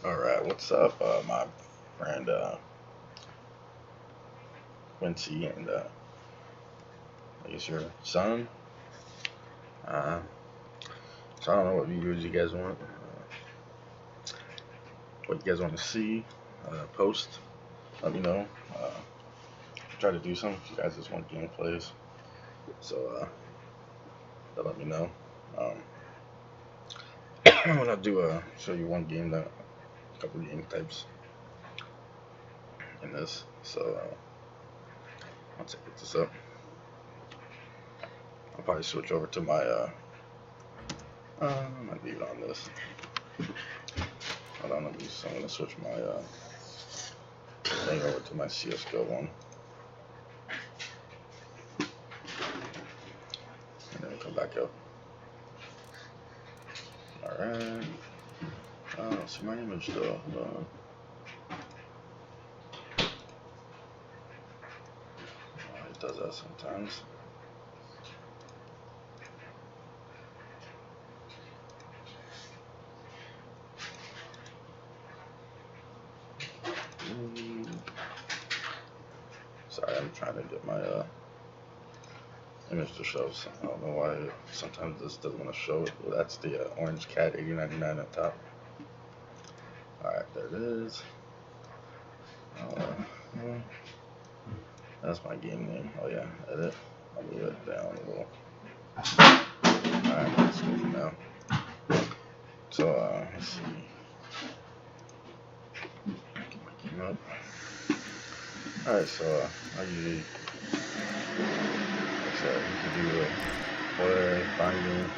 All right, what's up, my friend Quincy and I guess your son. Uh, so I don't know what videos you guys want, what you guys want to see, post. Let me know. Try to do some. If you guys just want gameplays, so let me know. Um, I'm gonna do show you one game that a couple of game types in this. So once I get this up, I'll probably switch over to my I might leave it on this. Hold on, I'm gonna switch my thing over to my CS:GO one, and then come back up. All right. See my image though. It does that sometimes. Sorry, I'm trying to get my image to show. So I don't know why sometimes this doesn't want to show it. Well, that's the orange cat 8099 at top. Alright, there it is. That's my game name. Oh yeah, edit. I'll move it down a little. Alright, let's go from now. So let's see. Get my game up. Alright, so I usually, like I said, you can do play, finding,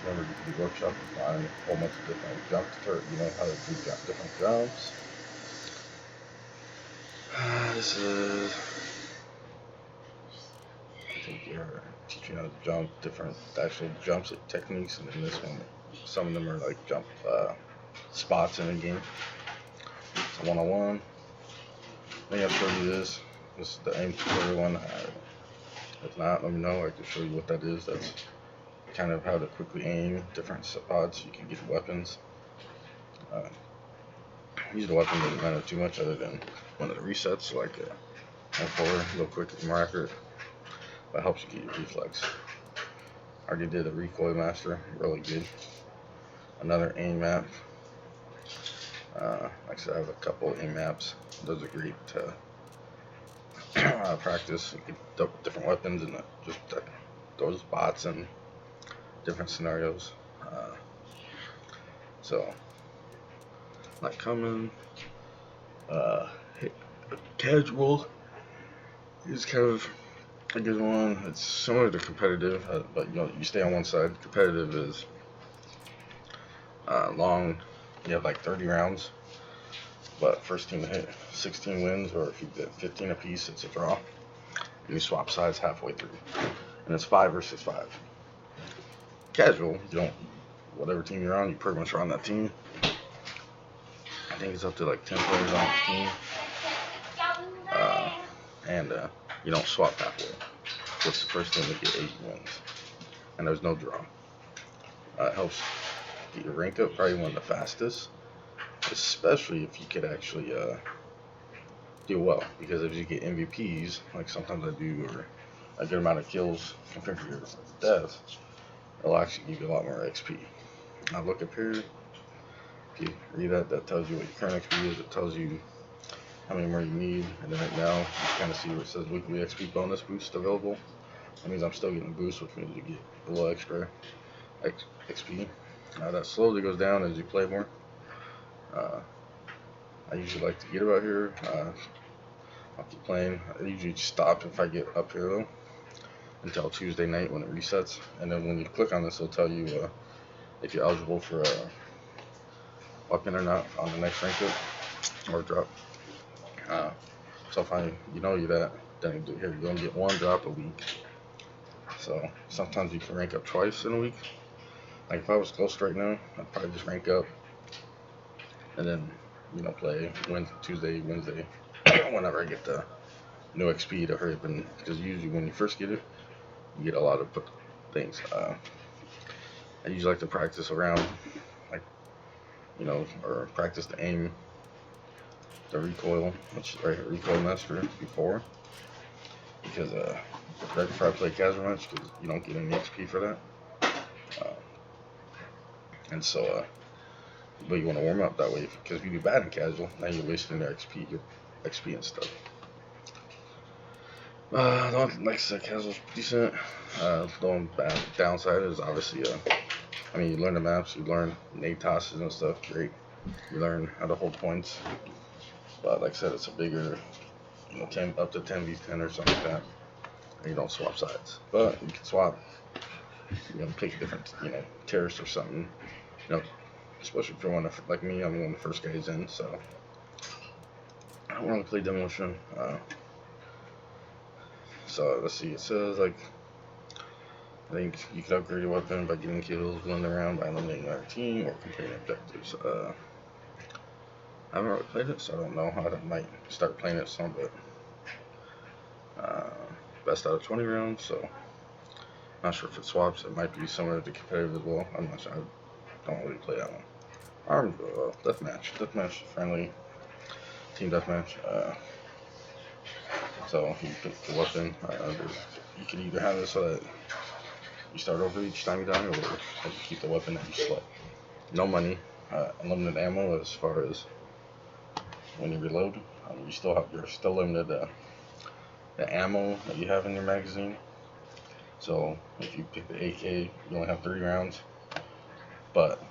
remember the workshop to find a whole bunch of different jumps, you know how to do different jumps. This is, I think you're teaching how to jump, different actual jumps techniques, and then this one, some of them are like jump spots in the game. It's a 101. I think I've showed you this. This is the aim tutorial one. If not, let me know. I can show you what that is. That's kind of how to quickly aim different spots. You can get weapons. Use the weapon doesn't matter too much other than one of the resets, like M4, a little quicker, more accurate. That helps you get your reflex. I already did a recoil master, really good. Another aim map. Like I said, I have a couple aim maps. Those are great to practice. You get different weapons and just those bots in different scenarios. So, like coming, casual is kind of a good one. It's similar to competitive, but you stay on one side. Competitive is long. You have like 30 rounds, but first team to hit 16 wins, or if you get 15 apiece, it's a draw. And you swap sides halfway through, and it's 5 versus 5. Casual, you don't, whatever team you're on, you pretty much are on that team. I think it's up to like 10 players on the team, and you don't swap halfway. It's the first team to get 8 wins, and there's no draw. It helps get your rank up, probably one of the fastest, especially if you could actually do well, because if you get MVPs, like sometimes I do, or a good amount of kills compared to your deaths, it'll actually give you a lot more XP. Now look up here, if you read that tells you what your current XP is, it tells you how many more you need, and then right now, you kind of see where it says weekly XP bonus boost available. That means I'm still getting a boost, which means you get a little extra XP. That slowly goes down as you play more. I usually like to get about here. I'll keep playing. I usually stop if I get up here though, until Tuesday night when it resets. And then when you click on this, it'll tell you if you're eligible for a weapon or not on the next rank up or drop. So if you know you're that, then here you're gonna get 1 drop a week. So sometimes you can rank up twice in a week. Like if I was close right now, I'd probably just rank up and then play Tuesday, Wednesday, whenever I get the new XP to hurry up, and because usually when you first get it, you get a lot of things. I usually like to practice around like or practice the aim, the recoil, which is right here, recoil master before, because right before I play casual match, because you don't get any XP for that, and so but you want to warm up that way, because if you do bad in casual, now you're wasting your XP and stuff. Like I said, casual's decent. The only bad downside is obviously, you learn the maps, you learn nade tosses and stuff, great. You learn how to hold points. But like I said, it's a bigger, 10 up to 10v10 or something like that. And you don't swap sides. But you can swap, pick different, terrorists or something. Especially if you're one of, like me, I'm one of the first guys in, so I don't really play demolition. So let's see, it says I think you can upgrade your weapon by getting kills, blending around by eliminating our team or completing objectives. I haven't really played it, so I don't know how I might start playing it some, but best out of 20 rounds, so not sure if it swaps. It might be similar to competitive as well. I'm not sure. I don't really play that one. Armed deathmatch, friendly team deathmatch. So you pick the weapon. You can either have it so that you start over each time you die, or you keep the weapon that you select. No money, unlimited ammo as far as when you reload. You're still limited the ammo that you have in your magazine. So if you pick the AK, you only have 3 rounds, but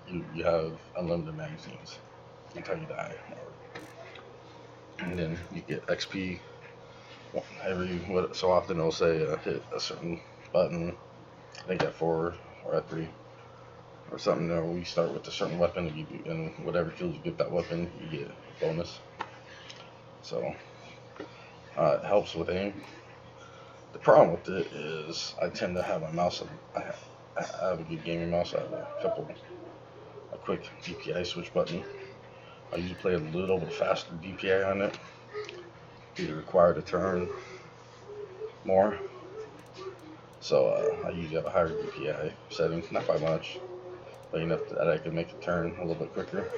you have unlimited magazines until you die. And then you get XP so often it'll say hit a certain button, I think at 4 or at 3 or something, or we start with a certain weapon, and whatever kills you get that weapon, you get a bonus. So it helps with aim. The problem with it is I tend to have my mouse, I have a good gaming mouse. I have a quick DPI switch button. I usually play a little bit faster DPI on it. You're required to turn more. So I usually have a higher DPI setting, not by much, but enough that I can make it turn a little bit quicker.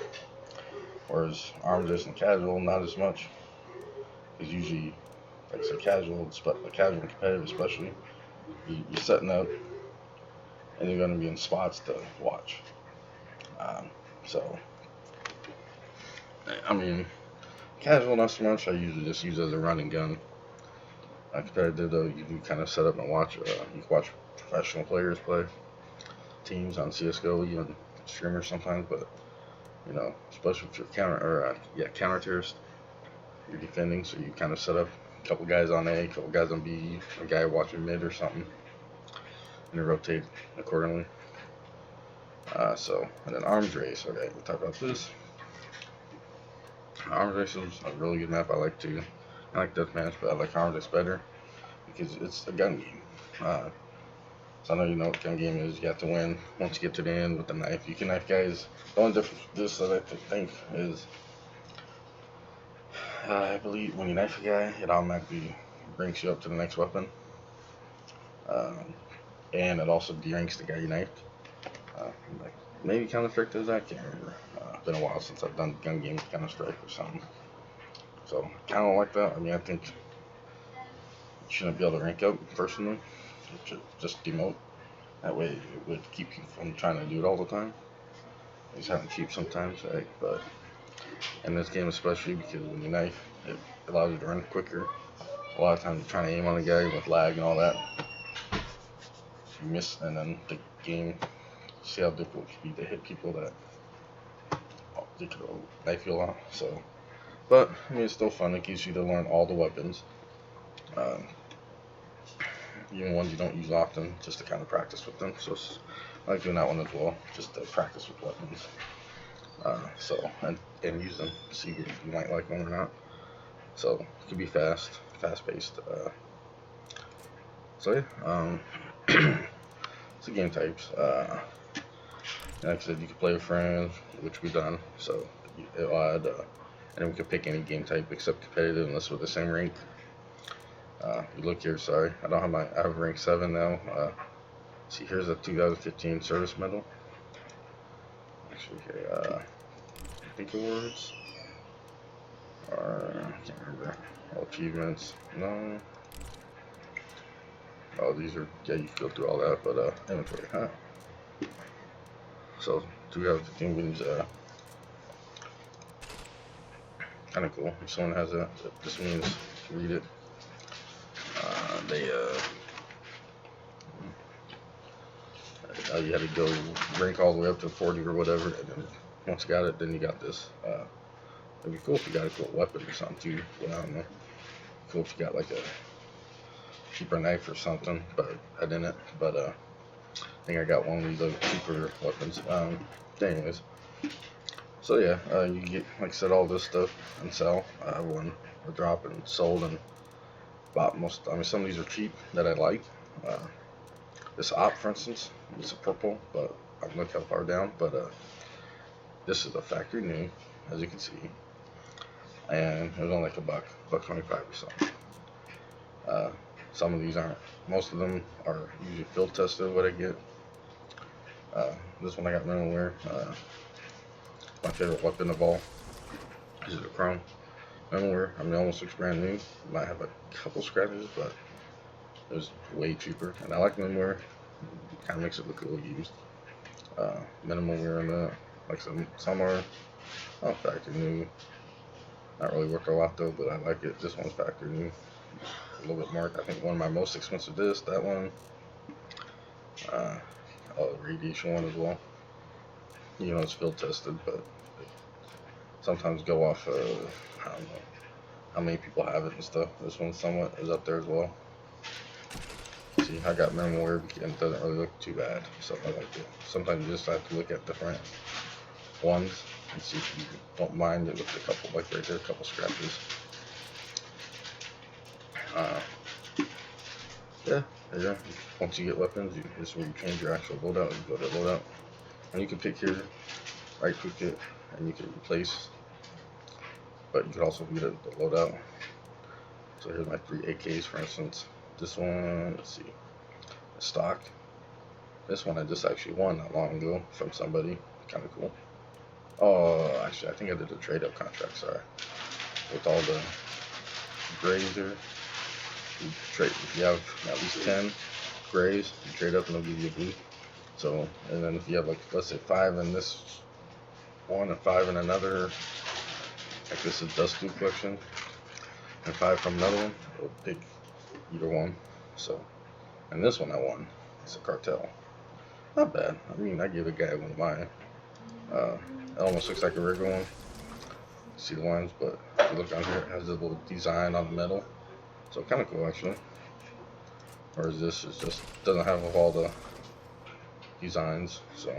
Whereas arms and casual, not as much. Because usually, like I said, casual and competitive especially, you're setting up and you're going to be in spots to watch. Casual not so much. I usually just use it as a running gun. Competitive though, you can kind of set up and watch. You can watch professional players play, teams on CS:GO, even streamers sometimes. But especially if you're counter terrorist, you're defending, so you kind of set up a couple guys on A, a couple guys on B, a guy watching mid or something, and you rotate accordingly. And then arms race. Okay, we'll talk about this. Arms race is a really good map. I like deathmatch, but I like arms race better because it's a gun game. So I know you know what gun game is. You have to win once you get to the end with the knife. You can knife guys. The only difference with this that I think is, I believe when you knife a guy, it automatically brings you up to the next weapon, and it also de-ranks the guy you knifed. Maybe Counter-Strike does that. I can't remember. It's been a while since I've done gun game with Counter-Strike or something. So kind of like that. I think you shouldn't be able to rank up personally. You should just demote. That way it would keep you from trying to do it all the time. It's having cheap sometimes, right? But in this game especially, because when you knife, it allows you to run quicker. A lot of times you're trying to aim on a guy with lag and all that. You miss, and then the game, see how difficult it can be to hit people that they could knife you a lot. So, but it's still fun. It gives you to learn all the weapons, even ones you don't use often, just to kind of practice with them. So I like doing that one as well, just to practice with weapons. And use them, see if you might like them or not. So it can be fast-paced. So game types. Like I said, you can play with friends, which we've done. So it'll add, and we can pick any game type except competitive, unless we're the same rank. You look here. Sorry, I have rank 7 now. See, here's a 2015 service medal. actually, okay, I think the words are, I can't remember. All achievements, no. Oh, these are, yeah, you can go through all that, but, inventory, huh? So, 2 out of 15 wins, kind of cool. If someone has a, this means read it. You had to go rank all the way up to 40 or whatever, and then once you got it, then you got this. It'd be cool if you got a cool weapon or something too. But I don't know. Cool if you got like a cheaper knife or something, but I didn't. But I think I got one of these cheaper weapons. Anyways, so yeah, you get, like I said, all this stuff and sell. I won a drop and sold and bought most. I mean, some of these are cheap that I like. This op, for instance, it's a purple, but I can look how far down. But this is a factory new, as you can see, and it was only like $1.25 or something. Some of these aren't. Most of them are usually field tested. What I get. This one I got minimal wear. My favorite weapon of all is the chrome. Minimal wear. I mean, almost looks brand new. Might have a couple scratches, but it was way cheaper. And I like minimal wear. It kind of makes it look a little used. Minimal wear on that. Like some are factory new. Not really worth a lot though, but I like it. This one's factory new. A little bit more. I think one of my most expensive is that one. The radiation one as well. You know, it's field tested, but sometimes go off I don't know how many people have it and stuff. This one somewhat is up there as well. See, I got minimal wear and it doesn't really look too bad, so I like it. Sometimes you just have to look at different ones and see if you don't mind it with a couple, like right there, a couple scratches. Yeah, there you go. Once you get weapons, this is where you change your actual loadout. You go to loadout, and you can pick here, right click it, and you can replace. But you can also get the loadout. So here's my 3 AKs, for instance. This one, let's see, stock. This one I just actually won not long ago from somebody. Kind of cool. Oh, actually, I think I did a trade up contract. Sorry, with all the grays here. You trade if you have at least 10 grays, you trade up and they'll give you a blue. So, and then if you have like, let's say 5 in this one and 5 in another, like this is Dust Dude collection, and 5 from another one, it'll pick either one. So, and this one I won. It's a cartel. Not bad. I mean, I gave a guy one of mine. It almost looks like a regular one. See the lines, but if you look on here, it has a little design on the metal. So kind of cool actually. Whereas this is just doesn't have all the designs. So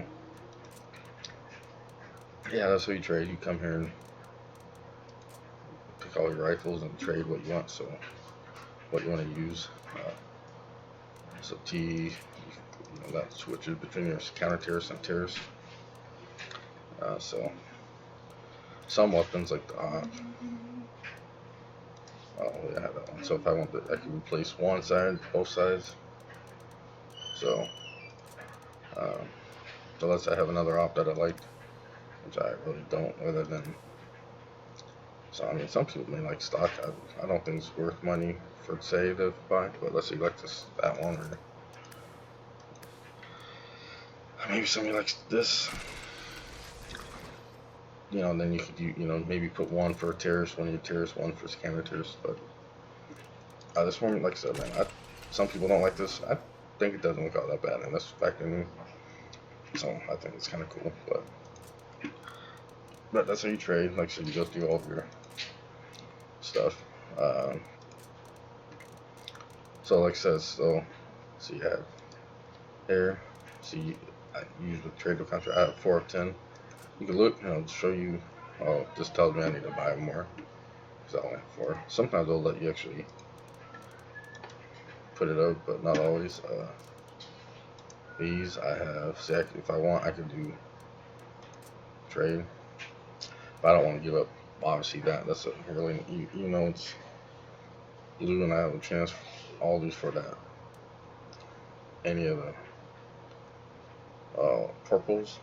yeah, that's how you trade. You come here and pick all your rifles and trade what you want. So what you want to use. So T, that switches between your counter terrorist and terrorist. So some weapons like the op. Oh yeah, I have that one. So if I want I can replace one side, both sides. So, unless I have another op that I like, which I really don't, other than. So I mean, some people may like stock. I don't think it's worth money for say to buy, but let's say you like that one, or maybe somebody likes this. You know, and then you could maybe put one for a terrorist, one of your terrorists, one for counter terrorist. But this one, like I said, man, some people don't like this. I think it doesn't look all that bad, and that's factory new. So I think it's kind of cool, but that's how you trade. Like I said, you go through all of your stuff. So like I said, so you have here. See, I use the trade of contract. I have 4 of 10. You can look, show you. Oh, this tells me I need to buy more because I only have 4. Sometimes they'll let you actually put it up, but not always. These I have. See, if I want, I can do trade. But I don't want to give up. Obviously, that's a really it's blue, and I have a chance all these for that. Any of the purples.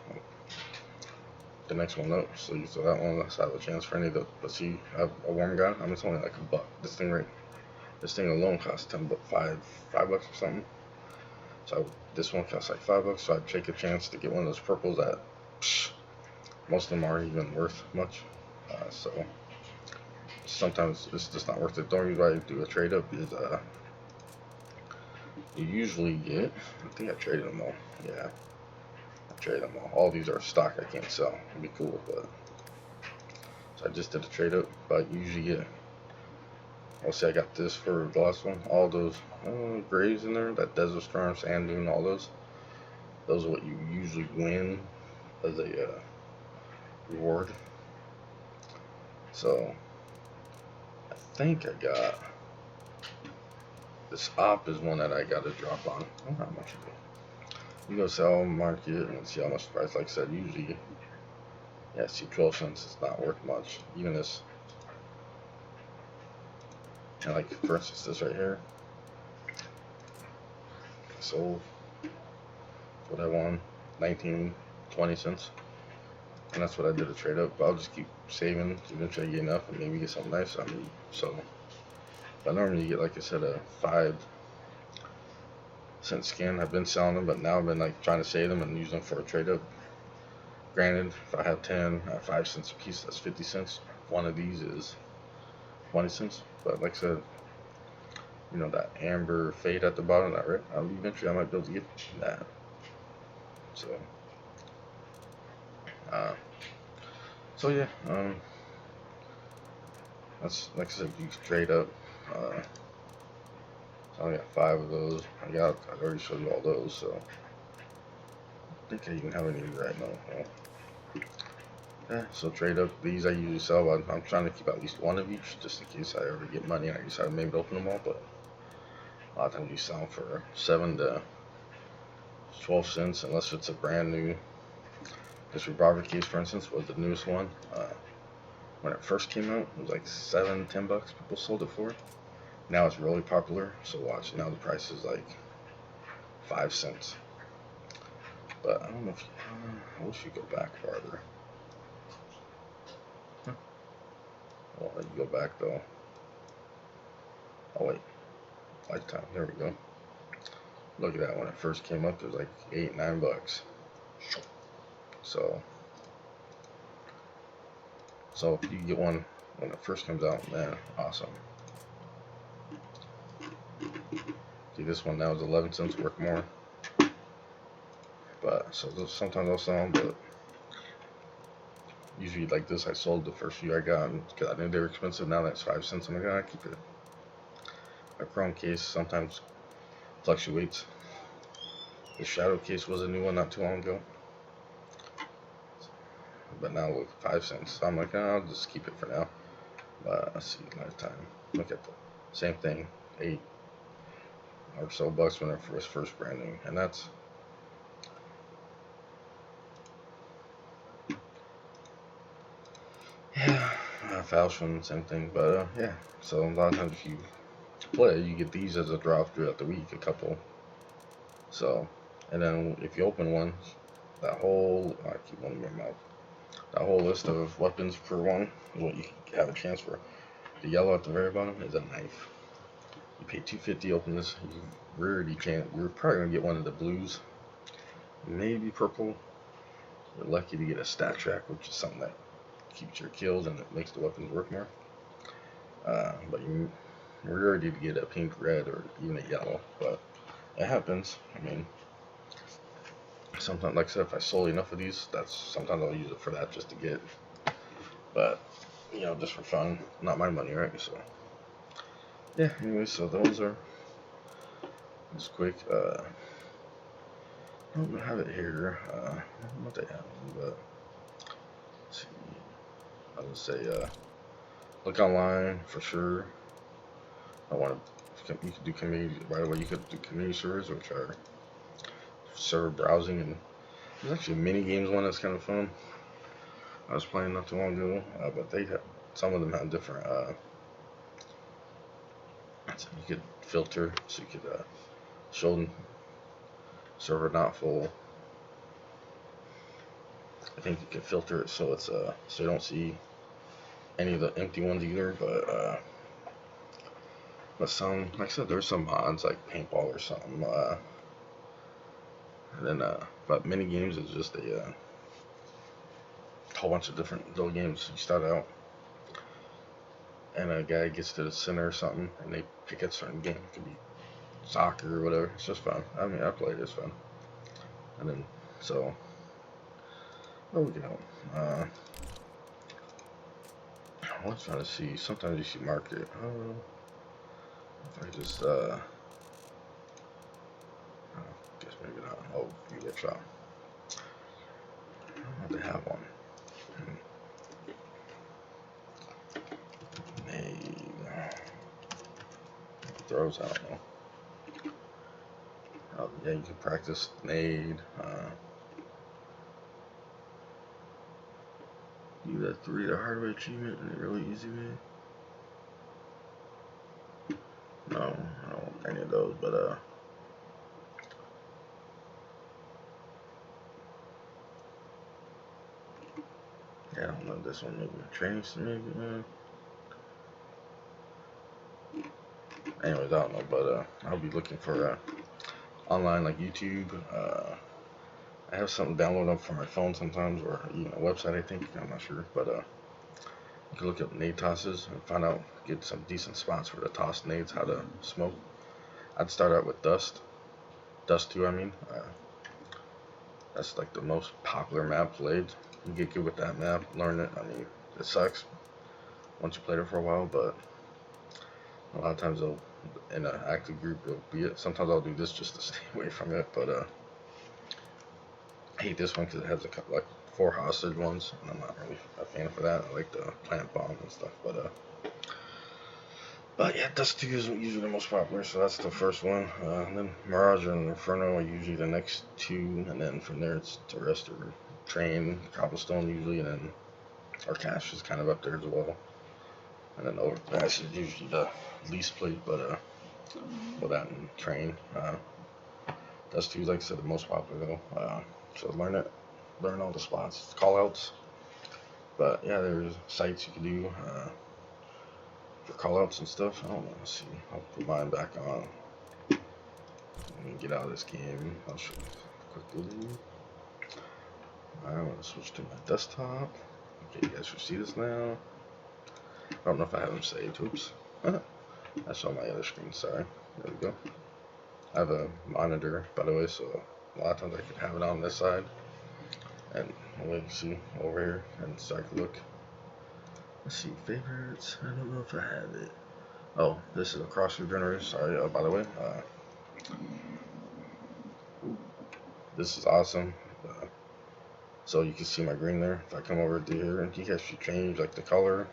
the next one up. So you saw that one. Let's have a chance for any of the. Let's see, have a warm gun. I mean, it's only like $1. This thing alone costs $5 or something. So this one costs like $5. So I'd take a chance to get one of those purples that most of them aren't even worth much. So sometimes it's just not worth it. The only reason why I do a trade up is you usually get. I think I traded them all. Yeah, I traded them all. All these are stock I can't sell. It'd be cool, but so I just did a trade up. But usually get. I'll say I got this for the last one. All those graves in there, that Desert Storm, Sand Dune, all those. Those are what you usually win as a reward. So I think I got this op is one that I got a drop on. I don't know how much it is. You go sell market and see how much the price. Like I said, usually, yeah, see 12 cents. It's not worth much. Even this. And like for instance, this right here. Sold. What I won, 19, 20 cents. And that's what I did a trade up. But I'll just keep saving to eventually get enough and maybe get something nice. I mean, so. But normally you get, like I said, a 5-cent skin. I've been selling them, but now I've been like trying to save them and use them for a trade up. Granted, if I have 10 at 5 cents a piece, that's 50 cents. One of these is 20 cents. But like I said, you know, that amber fade at the bottom, that red, eventually I might be able to get that. So yeah, that's like I said, you trade up. So I only got 5 of those. I already showed you all those, so I think I even have any right now. Yeah, so trade up. These I usually sell. I'm trying to keep at least one of each, just in case I ever get money and I decide maybe to open them all. But a lot of times you sell them for 7 to 12 cents, unless it's a brand new. This revolver case, for instance, was the newest one. When it first came out, it was like $7, $10 people sold it for. Now it's really popular, so watch. Now the price is like 5 cents. But I don't know if I wish you go back farther. I won't let you go back though. Oh wait, lifetime. There we go. Look at that. When it first came up, it was like $8, $9. So if you get one when it first comes out, man, awesome. See, this one now is 11 cents, worth more. But so sometimes I'll sell them, but usually like this, I sold the first few I got because I knew they were expensive. Now that's 5 cents. I'm like, I keep it. A chrome case sometimes fluctuates. The shadow case was a new one not too long ago, but now look, 5 cents. So I'm like, I'll just keep it for now. Let's see, lifetime. Look at the same thing, 8 or so bucks when it was first brand new, and that's. Yeah, Falchion, same thing, but yeah. So a lot of times if you play, you get these as a drop throughout the week, a couple. So, and then if you open one, that whole, I keep one in my mouth, that whole list of weapons per one is what you have a chance for. The yellow at the very bottom is a knife. You pay $2.50, open this, you rarely can't, you're probably going to get one of the blues, maybe purple. You're lucky to get a stat track, which is something that keeps your kills and it makes the weapons work more. But you're rarely to get a pink, red, or even a yellow, but it happens. I mean, sometimes, like I said, if I sold enough of these, sometimes I'll use it for that just to get, but you know, just for fun, not my money, right? So yeah, anyway, so those are just quick. I don't have it here. I don't know what they have, but let's see. I'll just say look online for sure. I want to. You could do community right away. You could do community servers, which are server browsing, and there's actually a mini games one that's kind of fun. I was playing not too long ago, but they have some of them have different. So you could filter, so you could show them server not full. I think you can filter it so it's so you don't see any of the empty ones either. But some, like I said, there's some mods like paintball or something. And then but mini games is just a whole bunch of different little games. You start out, and a guy gets to the center or something, and they pick a certain game. It could be soccer or whatever. It's just fun. I mean, I played it. It's fun. And then so, oh, we go. I was trying to see. Sometimes you see market. If I just guess maybe not. Oh, view workshop. They have one. Nade. Throws, I don't know. Oh, yeah, you can practice nade. Do that 3 the hard way achievement in a really easy way. No, I don't want any of those, but yeah, I don't know this one. Maybe training, maybe. Anyways, I don't know, but I'll be looking for online like YouTube. I have something downloaded for my phone sometimes, or even a website. I think I'm not sure, but you can look up nade tosses and find out, get some decent spots for the toss nades, how to smoke. I'd start out with Dust 2. I mean, that's like the most popular map played. You get good with that map, learn it. I mean, it sucks once you played it for a while, but a lot of times they'll, in an active group, it'll be it. Sometimes I'll do this just to stay away from it, but I hate this one because it has a couple, like 4 hostage ones, and I'm not really a fan for that. I like the plant bomb and stuff, but yeah, Dust 2 is usually the most popular, so that's the first one. And then Mirage and Inferno are usually the next 2, and then from there it's the rest are Train, Cobblestone usually, and then Arcash is kind of up there as well. And then Overpass is usually the least played, but well, that and Train. Dust 2 is, like I said, the most popular though. So learn all the spots, callouts. But yeah, there's sites you can do for callouts and stuff. I don't know. Let's see. I'll put mine back on. Let me get out of this game. I'll show you quickly. I want to switch to my desktop. Okay, you guys should see this now. I don't know if I have them saved. Oops. I saw my other screen. Sorry. There we go. I have a monitor, by the way, so a lot of times I can have it on this side. And you can see over here, and so I can look. Let's see, favorites. I don't know if I have it. Oh, this is a crossfit generator. Sorry, by the way. This is awesome. So you can see my green there. If I come over to here, and you guys should change like the color.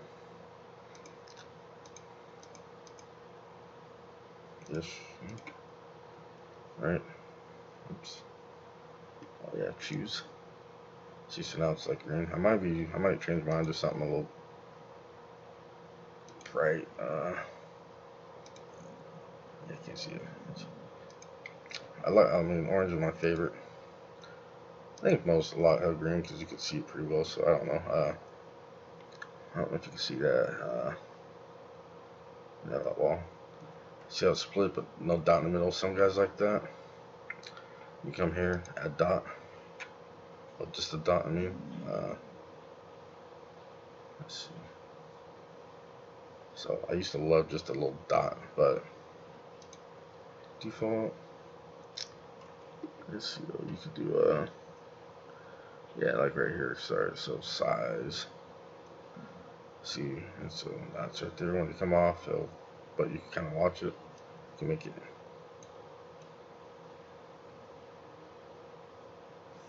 Yes. Right. Oops. Oh yeah, choose. See, so now it's like green. I might change mine to something a little bright. Yeah, I can't see it. I mean, orange is my favorite. I think most a lot have green because you can see it pretty well. So I don't know. I don't know if you can see that. Well, see how it's split, but no dot in the middle. Some guys like that. You come here, add dot. Well, just a dot. I mean, let's see. So I used to love just a little dot, but default. Let's see. You could do yeah, like right here. Sorry. So size. See, and so that's right there. When you come off, but you can kind of watch it. You can make it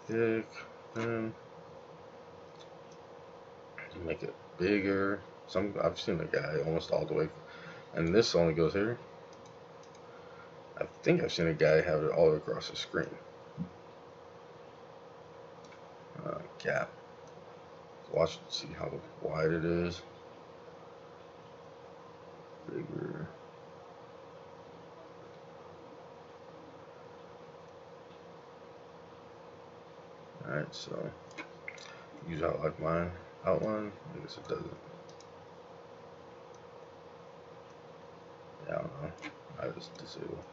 thick, and you make it bigger. I've seen a guy almost all the way, and this only goes here. I think I've seen a guy have it all the way across the screen. Gap. Watch, see how wide it is. Bigger. Alright, so use like my outline. I guess it doesn't. Yeah, I don't know. I just disable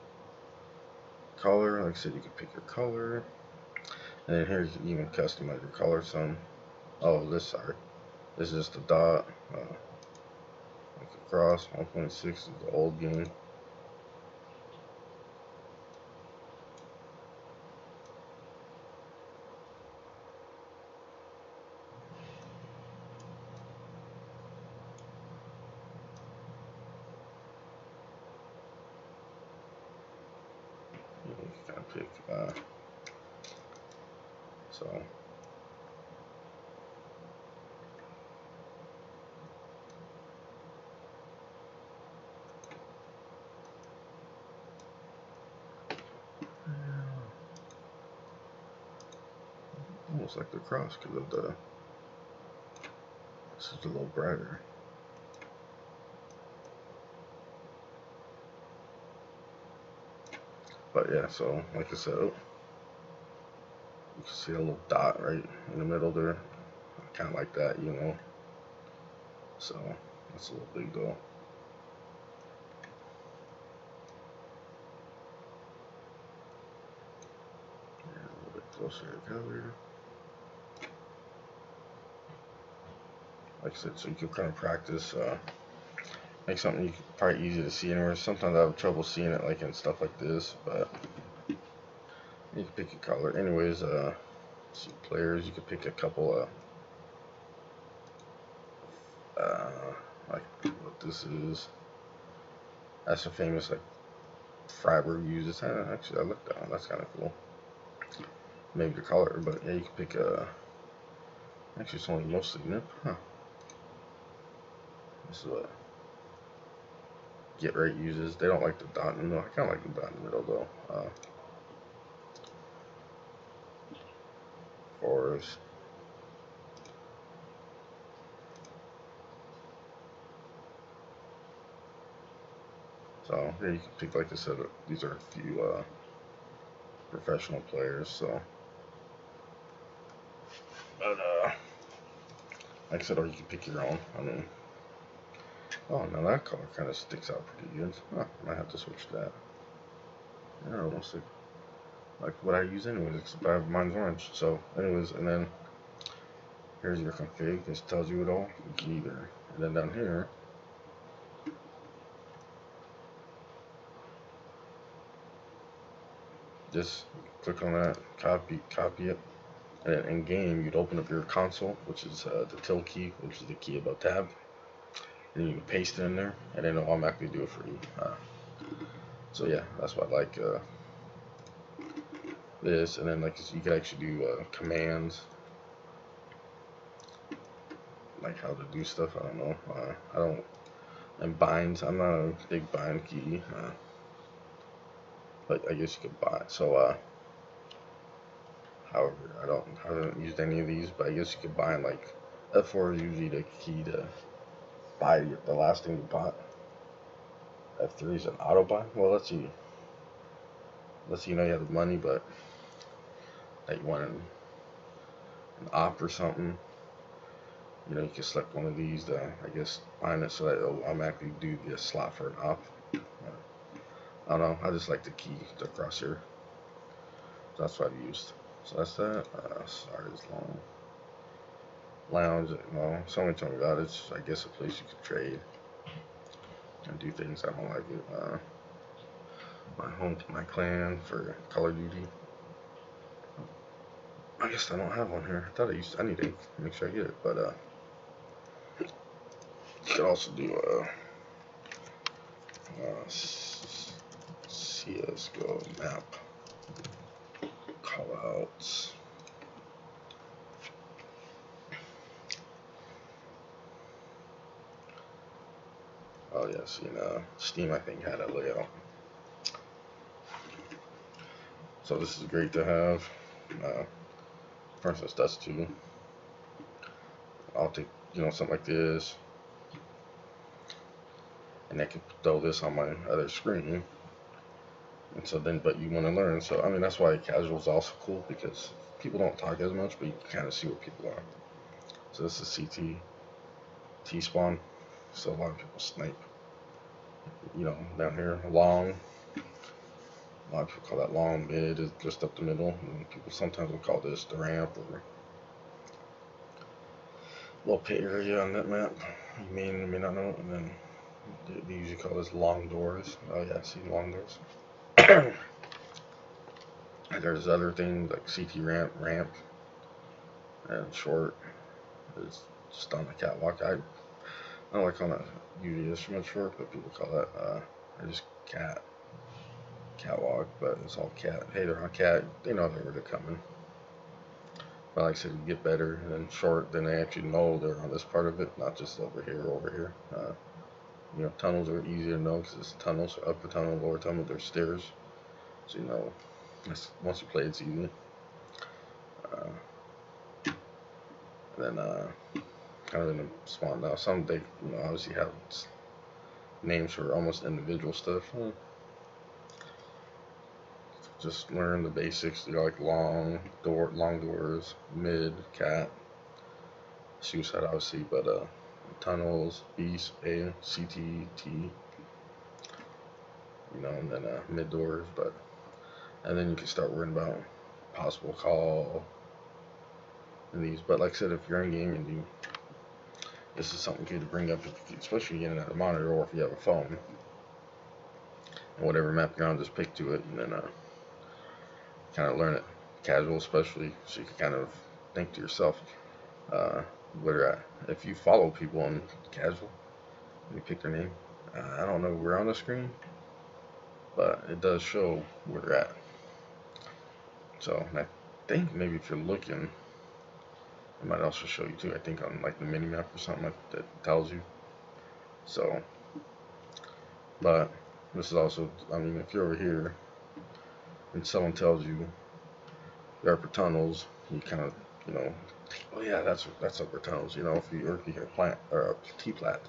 color. Like I said, you can pick your color, and then here you can even customize your color some. Oh, sorry, this is just a dot. Like across 1.6 is the old game. You can kind of pick. So. Almost like the cross because of the. This is a little brighter. But yeah, so like I said, you can see a little dot right in the middle there. Kind of like that, you know. So that's a little big though. Yeah, a little bit closer together. Like I said, so you can kind of practice. Make something you can probably easy to see anywhere. Sometimes I have trouble seeing it like in stuff like this, but you can pick your color. Anyways, see players, you can pick a couple like what this is. That's a famous like Freiburg uses. Actually, I looked down. That's kind of cool. Maybe the color, but yeah, you can pick actually it's only mostly nip. Huh. This is what Get Right uses. They don't like the dot in the middle. I kind of like the dot in the middle though. Forest. So yeah, you can pick, like I said, these are a few professional players. So, but like I said, or you can pick your own. I mean, oh, now that color kind of sticks out pretty good. Huh, I might have to switch that. Yeah, almost like what I use anyways, except mine's orange. So, anyways, and then here's your config. This tells you it all. You can either, and then down here, just click on that, copy it, and then in game you'd open up your console, which is the tilde key, which is the key above tab, and you can paste it in there, and then it'll automatically do it for you. So yeah, that's what I like. This, and then like you can actually do commands, like how to do stuff. I don't know. I don't. And binds. I'm not a big bind key, but I guess you could bind. So however, I haven't used any of these, but I guess you could bind like F4 is usually the key to buy the last thing you bought. F3 is an auto buy. Well, let's see. You know you have the money, but that you want an op or something. You know, you can select one of these to, I guess, bind it so that it'll automatically do the slot for an op. I don't know. I just like the key, the crosshair. So that's what I've used. So that's that. Sorry, it's long. Lounge. Well, someone told me about it. It's, I guess, a place you could trade and do things. I don't like it. My clan for Call of Duty. I guess I don't have one here. I thought I need to make sure I get it, but you could also do CSGO map callouts. Oh yes, Steam I think had a layout. So this is great to have. For instance, Dust 2. I'll take something like this, and I can throw this on my other screen. And so then, but you want to learn. So I mean, that's why casual is also cool, because people don't talk as much, but you can kind of see what people are. So this is CT T-spawn. So a lot of people snipe. You know, down here, long. A lot of people call that long. Mid is just up the middle. And people sometimes will call this the ramp or little pit area on that map. You may not know. And then they usually call this long doors. Oh yeah, see long doors. There's other things like CT ramp, and short is just on the catwalk. I don't like calling it usually instrument short, but people call that just catwalk, but it's all cat. Hey, they're on cat. They know where they're coming. But like I said, you get better and then short, then they actually know they're on this part of it, not just over here or over here. You know, tunnels are easier to know because it's tunnels, upper tunnel, lower tunnel, there's stairs. So you know, once you play, it's easy. Then kind of in a spawn now. Some they obviously have names for almost individual stuff. Just learn the basics. You know, like long doors, mid, cat, suicide obviously, but tunnels, beast, A, CT, T. You know, and then mid doors, and then you can start worrying about possible call and these. But like I said, if you're in game and this is something good to bring up, especially getting out a monitor or if you have a phone. And whatever map you're on, just pick to it and then kind of learn it casual, especially so you can kind of think to yourself where they're at. If you follow people on casual, you pick their name. I don't know where on the screen, but it does show where they're at. So I think maybe if you're looking, it might also show you too. I think on like the mini map or something like that tells you. So, but this is also, I mean, if you're over here and someone tells you the upper tunnels, you kind of, you know, oh yeah, that's upper tunnels. You know, if you hear plant or T-plat,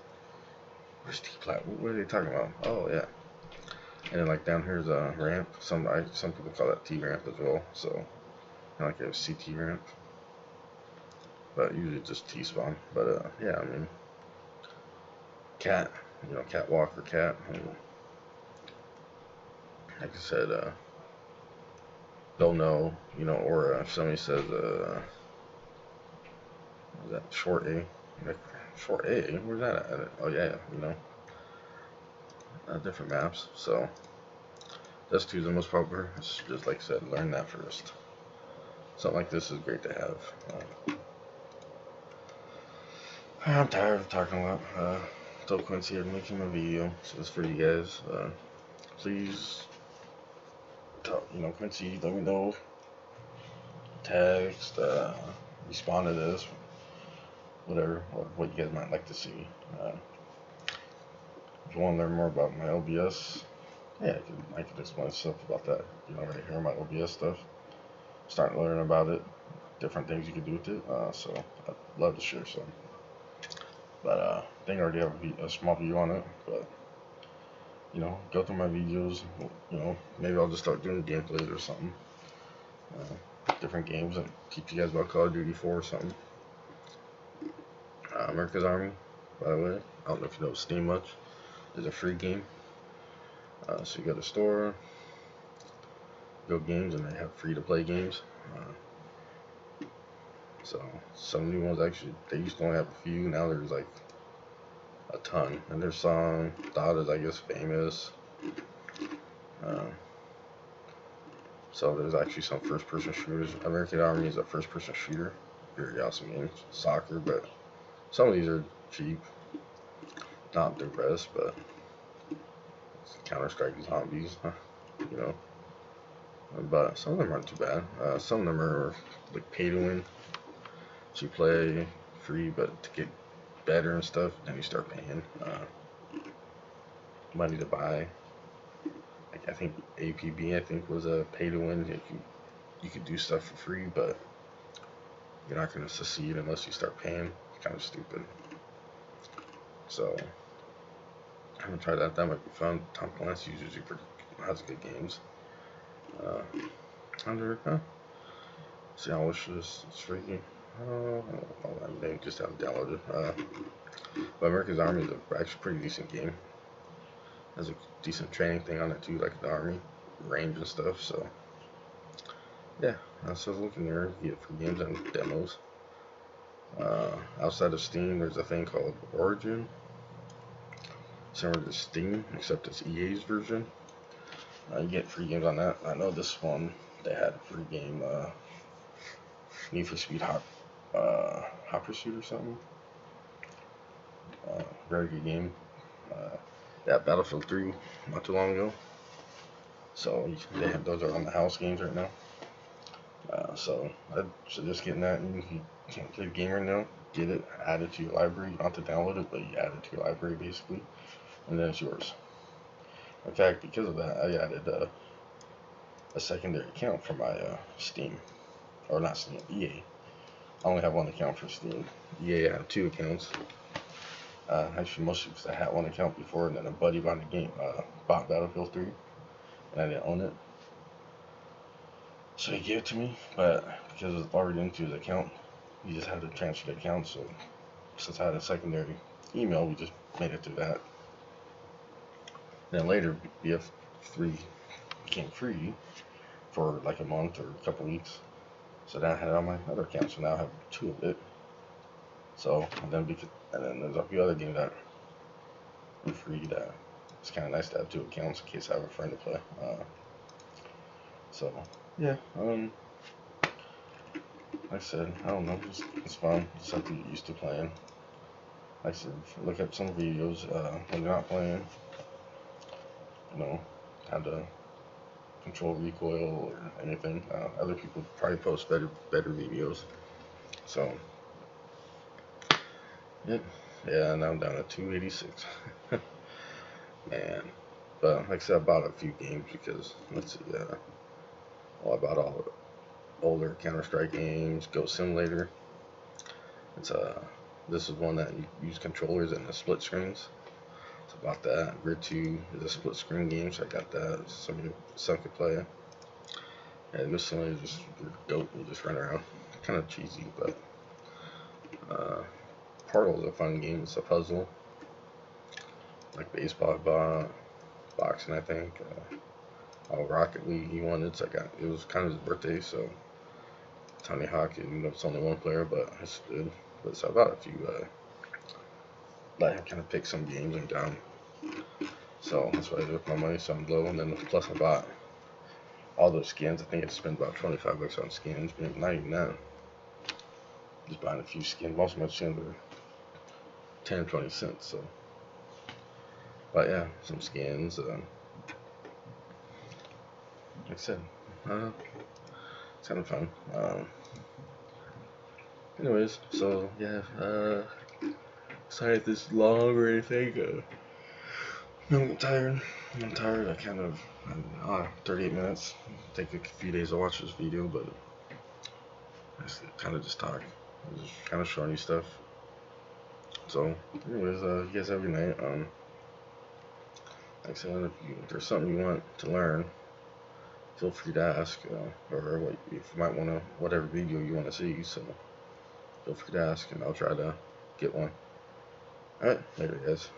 where's T-plat? What are they talking about? Oh yeah, and then like down here's a ramp. Some people call that T-ramp as well. So like a CT ramp, but usually just T-spawn. But yeah, I mean, cat, you know, catwalk or cat. Like I said, they'll know, you know, or if somebody says, is that short A? Like, short A? Where's that at? Oh yeah, you know, different maps. So that's two of the most popular. It's just like I said, learn that first. Something like this is great to have. I'm tired of talking about. Told Quincy I'd make him a video, so it's for you guys. Please, you know, Quincy, let me know. Text, respond to this, whatever, what you guys might like to see. If you want to learn more about my OBS, yeah, I could explain stuff about that. You know, right here, my OBS stuff. Starting to learn about it, different things you can do with it. So I'd love to share some. But I think I already have a small view on it. But you know, go through my videos. You know, maybe I'll just start doing gameplays or something. Different games. I teach you guys about Call of Duty 4 or something. America's Army, by the way. I don't know if you know Steam much. It's a free game. So you go to the store, go games, and they have free to play games. So some new ones actually, they used to only have a few. Now there's like a ton. And there's some Dot is, I guess, famous. So there's actually some first-person shooters. American Army is a first-person shooter. Very awesome game. Soccer, but some of these are cheap. Not the best, but Counter-Strike Zombies, you know. But some of them aren't too bad. Some of them are like pay to win. So you play free, but to get better and stuff, then you start paying money to buy. Like I think APB, I think was a pay to win. You could do stuff for free, but you're not going to succeed unless you start paying. It's kind of stupid. So I haven't tried that. That might be fun. Tom Clancy usually has good games. See, I wish this is freaky. I may just haven't downloaded. But America's Army is actually a pretty decent game. Has a decent training thing on it too, like the Army range and stuff. So yeah, so I was looking there, get it for games and demos. Outside of Steam, there's a thing called Origin, similar to Steam, except it's EA's version. You get free games on that. I know this one, they had a free game, Need for Speed Hot Pursuit or something. Very good game. That Battlefield 3 not too long ago. So they have those are on the house games right now. So I'd suggest getting that. And if you can't play the game right now, get it, add it to your library. You don't have to download it, but you add it to your library basically, and then it's yours. In fact, because of that, I added a secondary account for my Steam, or not Steam, EA. I only have one account for Steam. EA, I have 2 accounts. Actually, mostly because I had one account before, and then a buddy bought bought Battlefield 3, and I didn't own it. So he gave it to me, but because it was already into his account, he just had to transfer the account. So since I had a secondary email, we just made it through that. Then later, BF3 became free for like a month or a couple weeks. So then I had it on my other account, so now I have 2 of it. So, and then there's a few other games that are free that it's kind of nice to have 2 accounts in case I have a friend to play. So, yeah, like I said, I don't know, it's fun. Just have to get used to playing. Like I said, look up some videos when you're not playing. You know, how to control recoil or anything. Other people probably post better videos. So, yeah, now I'm down at 286. Man, but like I said, I bought a few games because let's see, I bought all the older Counter-Strike games, Ghost Simulator. This is one that you use controllers and the split screens. So I bought that. Grid 2 is a split screen game, so I got that. Some could play it. Yeah, Ghost Simulator is just dope. You just run around. Kind of cheesy, but Portal is a fun game. It's a puzzle, like baseball, boxing, I think. Rocket League he wanted, so it was kind of his birthday, so Tony Hawk, even though it's only 1 player, but it's good. But so I bought a few, let him kind of pick some games and down. So that's what I did with my money, so I'm low. And then plus I bought all those skins. I think I spent about $25 on skins, but not even that. Just buying a few skins. Most of my skins are 10 or 20 cents, so. But yeah, some skins. Like I said, it's kind of fun. Anyways, so yeah, sorry if this is long or anything. I'm tired. I kind of, 38 minutes. Take a few days to watch this video, but I kind of just talk. I'm just kind of showing you stuff. So, anyways, you guys have a good night. Like I said, if there's something you want to learn, feel free to ask, or if you might want to, whatever video you want to see. So, feel free to ask, and I'll try to get one. Alright, later, guys.